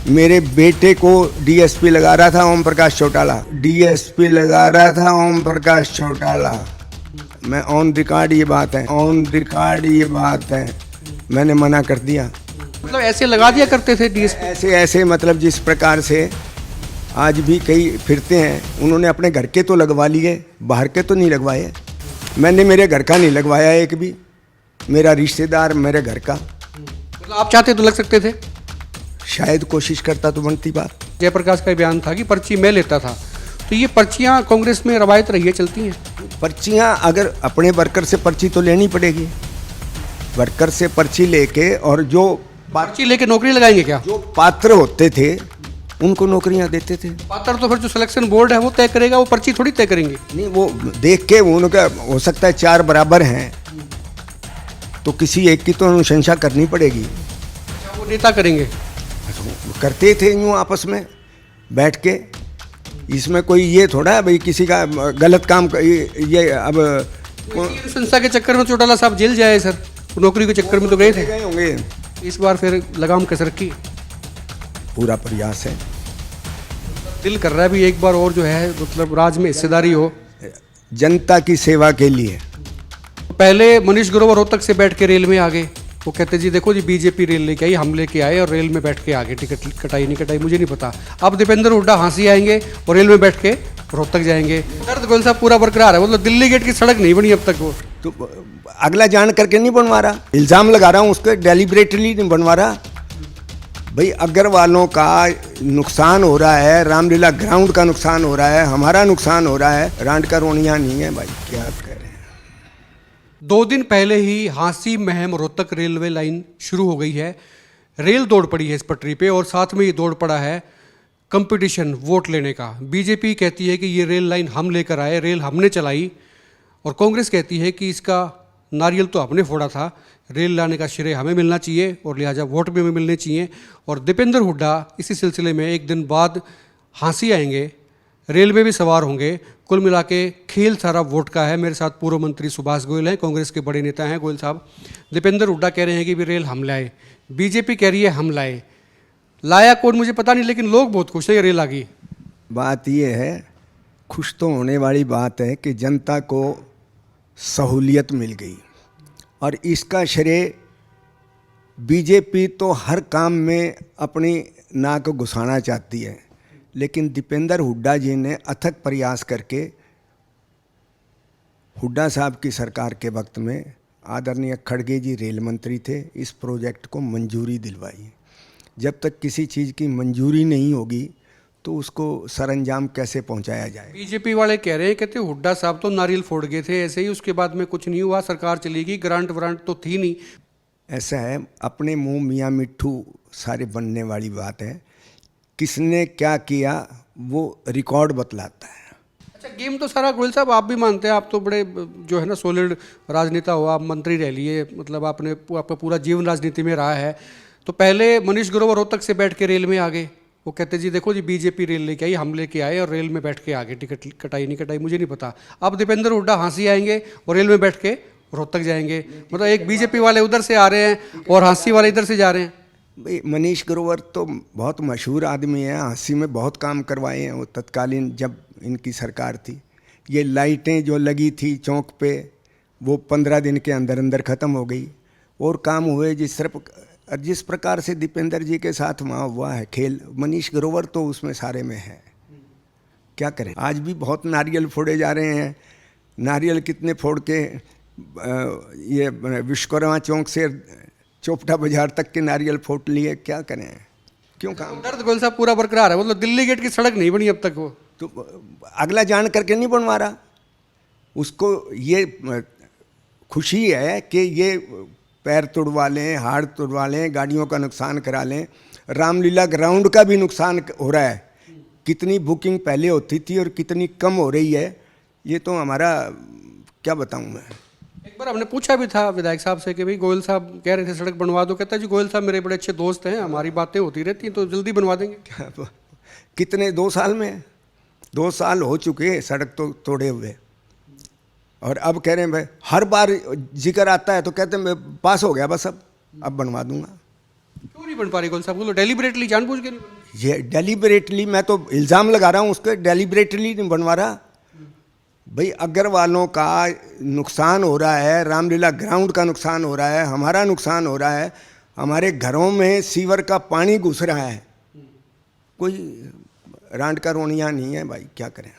मेरे बेटे को डीएसपी लगा रहा था ओम प्रकाश चौटाला, डीएसपी लगा रहा था ओम प्रकाश चौटाला। मैं ऑन रिकॉर्ड ये बात है, ऑन रिकॉर्ड ये बात है, मैंने मना कर दिया। मतलब ऐसे लगा दिया करते थे डीएसपी? ऐसे ऐसे मतलब जिस प्रकार से आज भी कई फिरते हैं, उन्होंने अपने घर के तो लगवा लिए, बाहर के तो नहीं लगवाए। मैंने मेरे घर का नहीं लगवाया एक भी, मेरा रिश्तेदार मेरे घर का। मतलब आप चाहते तो लग सकते थे? शायद कोशिश करता तो बनती बात। जयप्रकाश का बयान था कि पर्ची मैं लेता था, तो ये पर्चियां कांग्रेस में रवायत रही है, चलती हैं? पर्चियां अगर अपने वर्कर से पर्ची तो लेनी पड़ेगी, वर्कर से पर्ची लेके, और जो पर्ची लेके नौकरी लगाएंगे क्या? जो पात्र होते थे उनको नौकरियां देते थे। पात्र तो फिर जो सिलेक्शन बोर्ड है वो तय करेगा, वो पर्ची थोड़ी तय करेंगे। नहीं, वो देख के उनका हो सकता है 4 बराबर हैं तो किसी एक की तो अनुशंसा करनी पड़ेगी। वो नेता करेंगे? करते थे यूँ आपस में बैठ के। इसमें कोई ये थोड़ा है भाई किसी का गलत काम ये अब संस्था के चक्कर में चौटाला साहब जेल जाए सर, नौकरी के चक्कर में तो गए थे। गए होंगे। इस बार फिर लगाम कसर की पूरा प्रयास है। दिल कर रहा है भी एक बार और जो है मतलब राज में हिस्सेदारी हो, जनता की सेवा के लिए। पहले मनीष ग्रोवर रोहतक से बैठ के रेल में आ गए, वो कहते जी देखो जी बीजेपी रेल लेके आई, हम लेके आए और रेल में बैठ के आगे, टिकट कटाई नहीं कटाई मुझे नहीं पता। अब दीपेंद्र हुड्डा हाँसी आएंगे और रेल में बैठ के रोहतक जाएंगे। दर्द गोयल साहब पूरा बरकरार है, मतलब दिल्ली गेट की सड़क नहीं बनी अब तक। वो तो अगला जान करके नहीं बनवा रहा, इल्ज़ाम लगा रहा हूँ उसके, डेलिब्रेटली नहीं बनवा रहा। भाई अग्रवालों का नुकसान हो रहा है, रामलीला ग्राउंड का नुकसान हो रहा है, हमारा नुकसान हो रहा है, रांड का रोनिया नहीं है भाई, क्या करें। 2 दिन पहले ही हाँसी महम रोहतक रेलवे लाइन शुरू हो गई है। रेल दौड़ पड़ी है इस पटरी पे, और साथ में ये दौड़ पड़ा है कंपटीशन वोट लेने का। बीजेपी कहती है कि ये रेल लाइन हम लेकर आए, रेल हमने चलाई, और कांग्रेस कहती है कि इसका नारियल तो हमने फोड़ा था, रेल लाने का श्रेय हमें मिलना चाहिए और लिहाजा वोट भी हमें मिलने चाहिए। और दीपेंद्र हुड्डा इसी सिलसिले में एक दिन बाद हाँसी आएंगे, रेल में भी सवार होंगे। कुल मिला के खेल सारा वोट का है। मेरे साथ पूर्व मंत्री सुभाष गोयल हैं, कांग्रेस के बड़े नेता हैं गोयल साहब। दीपेंद्र हुड्डा कह रहे हैं कि भी रेल हम लाए, बीजेपी कह रही है हम लाए। लाया कौन मुझे पता नहीं, लेकिन लोग बहुत खुश हैं ये रेल आ गई। बात ये है, खुश तो होने वाली बात है कि जनता को सहूलियत मिल गई, और इसका श्रेय बीजेपी तो हर काम में अपनी नाक घुसाना चाहती है, लेकिन दीपेंद्र हुड्डा जी ने अथक प्रयास करके हुड्डा साहब की सरकार के वक्त में आदरणीय खड़गे जी रेल मंत्री थे, इस प्रोजेक्ट को मंजूरी दिलवाई। जब तक किसी चीज़ की मंजूरी नहीं होगी तो उसको सरंजाम कैसे पहुंचाया जाए। बीजेपी वाले कह रहे हैं, कहते हुड्डा साहब तो नारियल फोड़ गए थे ऐसे ही, उसके बाद में कुछ नहीं हुआ, सरकार चली गई, ग्रांट व्रांट तो थी नहीं। ऐसा है, अपने मुंह मियाँ मिट्ठू सारे बनने वाली बात है। किसने क्या किया वो रिकॉर्ड बतलाता है। अच्छा, गेम तो सारा गोयल साहब आप भी मानते हैं, आप तो बड़े जो है ना सॉलिड राजनेता हो, आप मंत्री रह लिए, मतलब आपका पूरा जीवन राजनीति में रहा है। तो पहले मनीष ग्रोवर रोहतक से बैठ के रेल में आ गए, वो कहते जी देखो जी बीजेपी रेल लेके आई, हम लेके आए और रेल में बैठ के आगे, टिकट कटाई नहीं कटाई मुझे नहीं पता। अब दीपेंद्र हुड्डा हाँसी आएंगे और रेल में बैठ के रोहतक जाएंगे। मतलब एक बीजेपी वाले उधर से आ रहे हैं और हाँसी वाले इधर से जा रहे हैं। भाई मनीष ग्रोवर तो बहुत मशहूर आदमी है, हाँसी में बहुत काम करवाए हैं वो तत्कालीन जब इनकी सरकार थी। ये लाइटें जो लगी थी चौक पे वो 15 दिन के अंदर अंदर ख़त्म हो गई, और काम हुए जिस प्रकार से दीपेंद्र जी के साथ वहाँ हुआ है खेल, मनीष ग्रोवर तो उसमें सारे में है। क्या करें, आज भी बहुत नारियल फोड़े जा रहे हैं। नारियल कितने फोड़ के ये विश्वकर्मा चौक से चोपटा बाजार तक के नारियल फोड़ लिए, क्या करें, क्यों काम। दर्द गोयल साहब पूरा बरकरार है, मतलब दिल्ली गेट की सड़क नहीं बनी अब तक। वो तो अगला जान करके नहीं बनवा रहा, उसको ये खुशी है कि ये पैर तुड़वा लें, हाड़ तुड़वा लें, गाड़ियों का नुकसान करा लें, रामलीला ग्राउंड का भी नुकसान हो रहा है। कितनी बुकिंग पहले होती थी और कितनी कम हो रही है, ये तो हमारा क्या बताऊं मैं। एक बार हमने पूछा भी था विधायक साहब से कि भाई गोयल साहब कह रहे थे सड़क बनवा दो, कहता जी गोयल साहब मेरे बड़े अच्छे दोस्त हैं, हमारी बातें होती रहती हैं तो जल्दी बनवा देंगे। कितने 2 साल में 2 साल हो चुके हैं सड़क तो तोड़े हुए, और अब कह रहे हैं भाई, हर बार जिक्र आता है तो कहते हैं मैं पास हो गया बस अब बनवा दूंगा। क्यों नहीं बन पा रही गोयल साहब, बोलो डेलिबरेटली जानबूझ के नहीं बन ये डेलिबरेटली, मैं तो इल्ज़ाम लगा रहा हूँ उसके, डेलिबरेटली नहीं बनवा रहा भाई। अग्रवालों का नुकसान हो रहा है, रामलीला ग्राउंड का नुकसान हो रहा है, हमारा नुकसान हो रहा है, हमारे घरों में सीवर का पानी घुस रहा है, कोई रांड का रोनिया नहीं है भाई, क्या करें।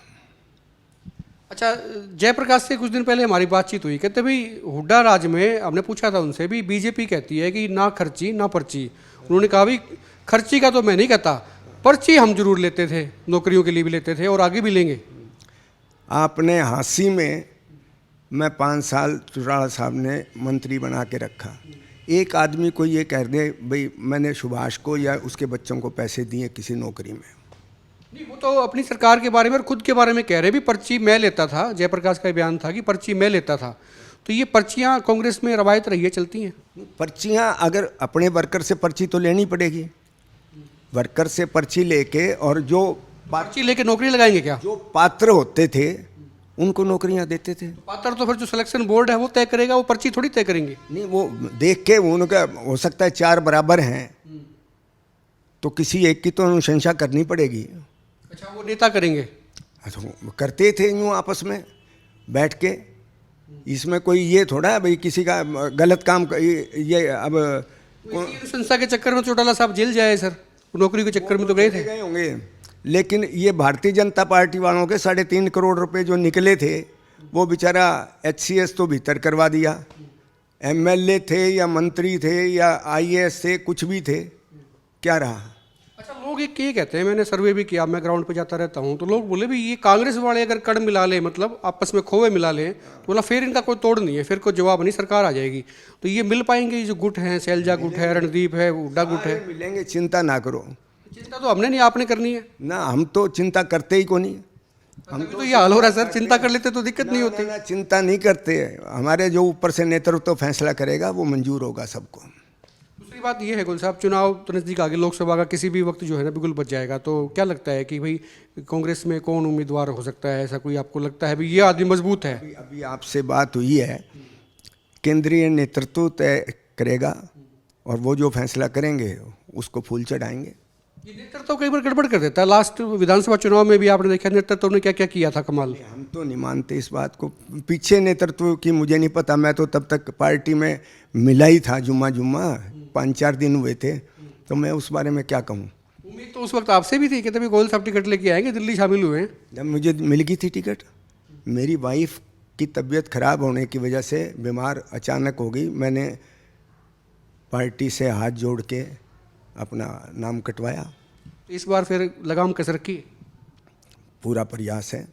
अच्छा, जयप्रकाश से कुछ दिन पहले हमारी बातचीत हुई, कहते भाई हुड्डा राज में, हमने पूछा था उनसे भी, बीजेपी कहती है कि ना खर्ची ना पर्ची। उन्होंने कहा भाई खर्ची का तो मैं नहीं कहता, पर्ची हम जरूर लेते थे, नौकरियों के लिए भी लेते थे और आगे भी लेंगे। आपने हांसी में, मैं 5 साल चौटाला साहब ने मंत्री बना के रखा, एक आदमी को ये कह दे भाई मैंने सुभाष को या उसके बच्चों को पैसे दिए किसी नौकरी में। नहीं, वो तो अपनी सरकार के बारे में और खुद के बारे में कह रहे भी पर्ची मैं लेता था। जयप्रकाश का बयान था कि पर्ची मैं लेता था। तो ये पर्चियां कांग्रेस में रवायत रही है, चलती हैं। पर्चियां अगर अपने वर्कर से पर्ची तो लेनी पड़ेगी, वर्कर से पर्ची लेके, और जो पर्ची लेके नौकरी लगाएंगे क्या? जो पात्र होते थे उनको नौकरियां देते थे। पात्र तो फिर जो सिलेक्शन बोर्ड है वो तय करेगा, वो पर्ची थोड़ी तय करेंगे। नहीं, वो देख के उनका हो सकता है 4 बराबर हैं तो किसी एक की तो अनुशंसा करनी पड़ेगी। अच्छा, वो नेता करेंगे? अच्छा, वो करते थे यूँ आपस में बैठ के, इसमें कोई ये थोड़ा है भाई किसी का गलत काम ये अब अनुशंसा के चक्कर में चौटाला साहब जेल जाए सर, नौकरी के चक्कर में तो गए थे। गए होंगे, लेकिन ये भारतीय जनता पार्टी वालों के 3.5 करोड़ रुपए जो निकले थे वो बेचारा HCS तो भीतर करवा दिया। MLA थे या मंत्री थे या IAS थे, कुछ भी थे, क्या रहा। अच्छा, लोग एक ये कहते हैं, मैंने सर्वे भी किया, मैं ग्राउंड पे जाता रहता हूँ, तो लोग बोले भी ये कांग्रेस वाले अगर कड़ मिला ले, मतलब आपस में खोए मिला लें, तो बोला फिर इनका कोई तोड़ नहीं है, फिर कोई जवाब नहीं, सरकार आ जाएगी। तो ये मिल पाएंगे, ये जो गुट हैं, शैलजा गुट है, रणदीप है, हुड्डा गुट है? मिलेंगे, चिंता ना करो। चिंता तो हमने नहीं, आपने करनी है ना, हम तो चिंता करते ही को नहीं। हम तो ये हाल हो रहा है सर, चिंता कर लेते तो दिक्कत नहीं होती। ना, चिंता नहीं करते, हमारे जो ऊपर से नेतृत्व तो फैसला करेगा वो मंजूर होगा सबको। दूसरी बात ये है गुल साहब, चुनाव तो नज़दीक आगे, लोकसभा का किसी भी वक्त जो है ना बिल्कुल बच जाएगा, तो क्या लगता है कि भाई कांग्रेस में कौन उम्मीदवार हो सकता है? ऐसा कोई आपको लगता है भाई ये आदमी मजबूत है? अभी आपसे बात हुई है, केंद्रीय नेतृत्व तय करेगा और वो जो फैसला करेंगे उसको फूल चढ़ाएंगे। ये नेतृत्व कई बार गड़बड़ कर देता है। लास्ट विधानसभा चुनाव में भी आपने देखा नेतृत्व ने क्या क्या किया था, कमाल। हम तो नहीं मानते इस बात को, पीछे नेतृत्व की मुझे नहीं पता, मैं तो तब तक पार्टी में मिला ही था, जुम्मा 5-4 दिन हुए थे, तो मैं उस बारे में क्या कहूँ। उम्मीद तो उस वक्त आपसे भी थी कि तभी गोयल साहब टिकट लेके आएंगे, दिल्ली शामिल हुए हैं। जब मुझे मिल गई थी टिकट, मेरी वाइफ की तबीयत खराब होने की वजह से बीमार अचानक हो गई, मैंने पार्टी से हाथ जोड़ के अपना नाम कटवाया। इस बार फिर लगाम कस रखी, पूरा प्रयास है,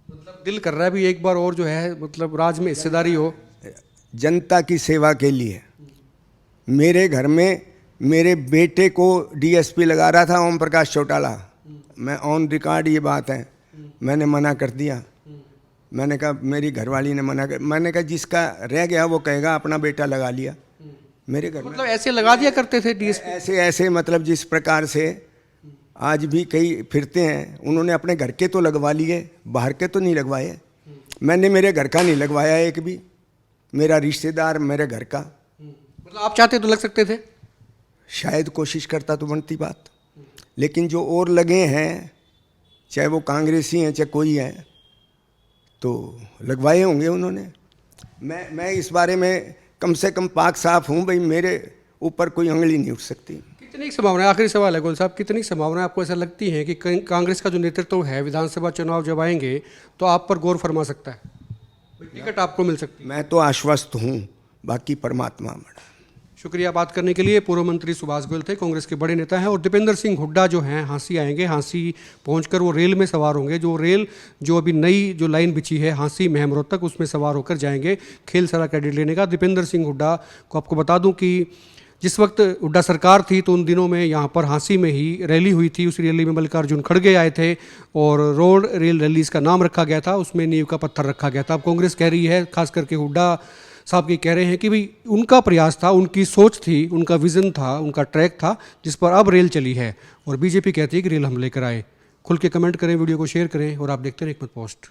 मतलब दिल कर रहा है भी एक बार और जो है मतलब राज में हिस्सेदारी हो। जनता की सेवा के लिए। मेरे घर में मेरे बेटे को DSP लगा रहा था ओम प्रकाश चौटाला, मैं ऑन रिकॉर्ड ये बात है, मैंने मना कर दिया। मैंने कहा, मेरी घरवाली ने मना कर, मैंने कहा जिसका रह गया वो कहेगा अपना बेटा लगा लिया। मेरे घर में मतलब ऐसे लगा दिया करते थे DSP? ऐसे मतलब जिस प्रकार से आज भी कई फिरते हैं, उन्होंने अपने घर के तो लगवा लिए, बाहर के तो नहीं लगवाए। मैंने मेरे घर का नहीं लगवाया एक भी, मेरा रिश्तेदार मेरे घर का। मतलब आप चाहते तो लग सकते थे? शायद कोशिश करता तो बनती बात, लेकिन जो और लगे हैं, चाहे वो कांग्रेसी हैं चाहे कोई है, तो लगवाए होंगे उन्होंने। मैं इस बारे में कम से कम पाक साफ हूँ भाई, मेरे ऊपर कोई उंगली नहीं उठ सकती। कितनी संभावना, आखिरी सवाल है गोयल साहब, कितनी संभावना आपको ऐसा लगती है कि कांग्रेस का जो नेतृत्व है विधानसभा चुनाव जब आएंगे तो आप पर गौर फरमा सकता है, टिकट आपको मिल सकती है? मैं तो आश्वस्त हूँ, बाकी परमात्मा बड़ा। शुक्रिया बात करने के लिए। पूर्व मंत्री सुभाष गोयल थे, कांग्रेस के बड़े नेता हैं। और दीपेंद्र सिंह हुड्डा जो हैं हांसी आएंगे, हांसी पहुंचकर वो रेल में सवार होंगे, जो रेल जो अभी नई जो लाइन बिछी है हांसी महम रोहतक, उसमें सवार होकर जाएंगे खेलसरा कैडेट लेने का। दीपेंद्र सिंह हुड्डा को आपको बता दूं कि जिस वक्त हुड्डा सरकार थी तो उन दिनों में यहाँ पर हांसी में ही रैली हुई थी। उस रैली में मल्लिकार्जुन खड़गे आए थे और रोड रेल रैली इसका नाम रखा गया था, उसमें नींव का पत्थर रखा गया था। अब कांग्रेस कह रही है, खास करके हुड्डा साहब की कह रहे हैं कि भाई उनका प्रयास था, उनकी सोच थी, उनका विज़न था, उनका ट्रैक था जिस पर अब रेल चली है, और बीजेपी कहती है कि रेल हम लेकर आए। खुल के कमेंट करें, वीडियो को शेयर करें और आप देखते रहें एकमत पोस्ट।